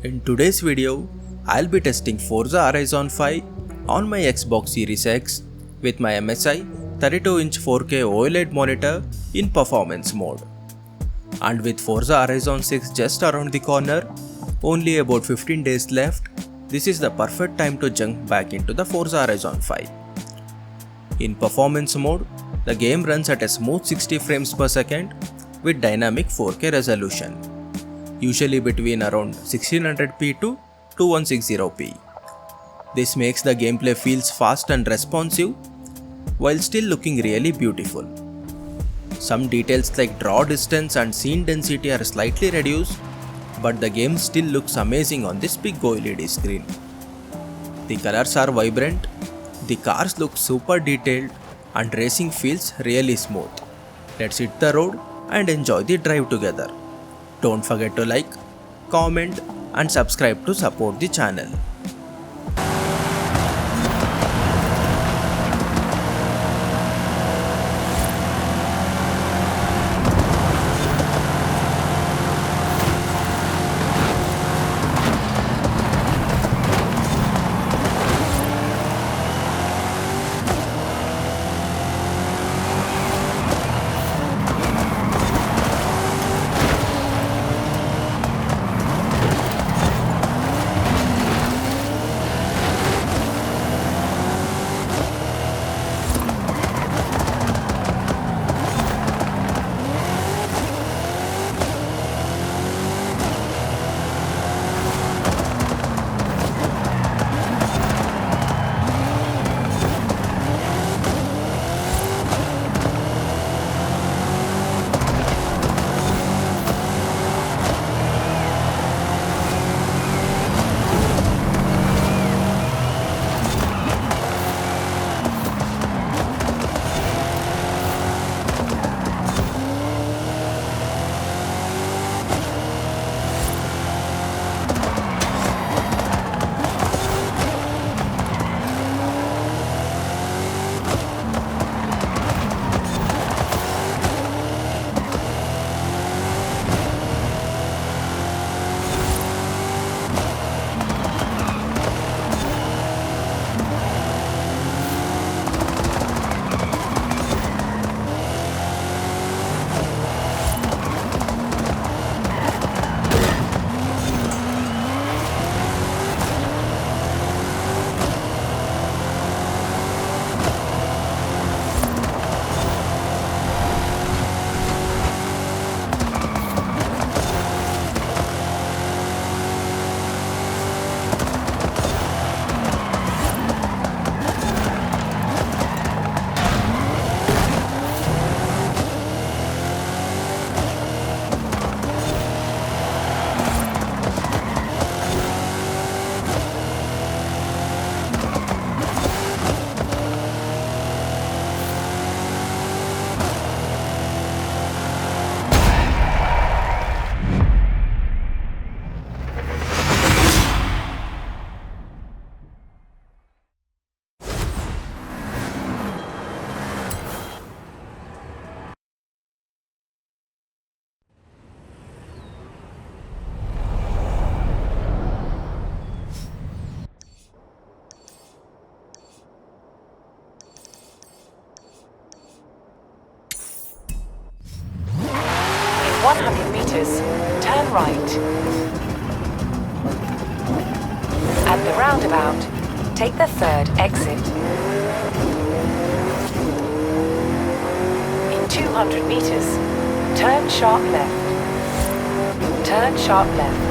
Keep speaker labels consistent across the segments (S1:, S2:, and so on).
S1: In today's video, I'll be testing Forza Horizon 5 on my Xbox Series X with my MSI 32-inch 4K OLED monitor in performance mode. And with Forza Horizon 6 just around the corner, only about 15 days left, this is the perfect time to jump back into the Forza Horizon 5. In performance mode, the game runs at a smooth 60 frames per second with dynamic 4K resolution, usually between around 1600p to 2160p. This makes the gameplay feels fast and responsive while still looking really beautiful. Some details like draw distance and scene density are slightly reduced, but the game still looks amazing on this big OLED screen. The colors are vibrant, the cars look super detailed, and racing feels really smooth. Let's hit the road and enjoy the drive together. Don't forget to like, comment, and subscribe to support the channel.
S2: In 100 meters, turn right. At the roundabout, take the third exit. In 200 meters, turn sharp left. Turn sharp left.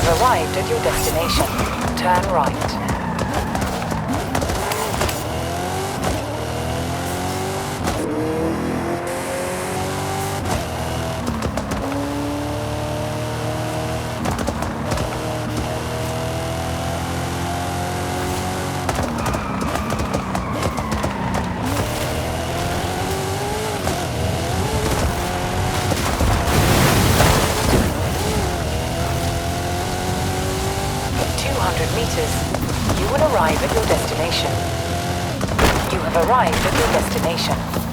S2: Arrived at your destination. Turn right. your destination. You have arrived at your destination.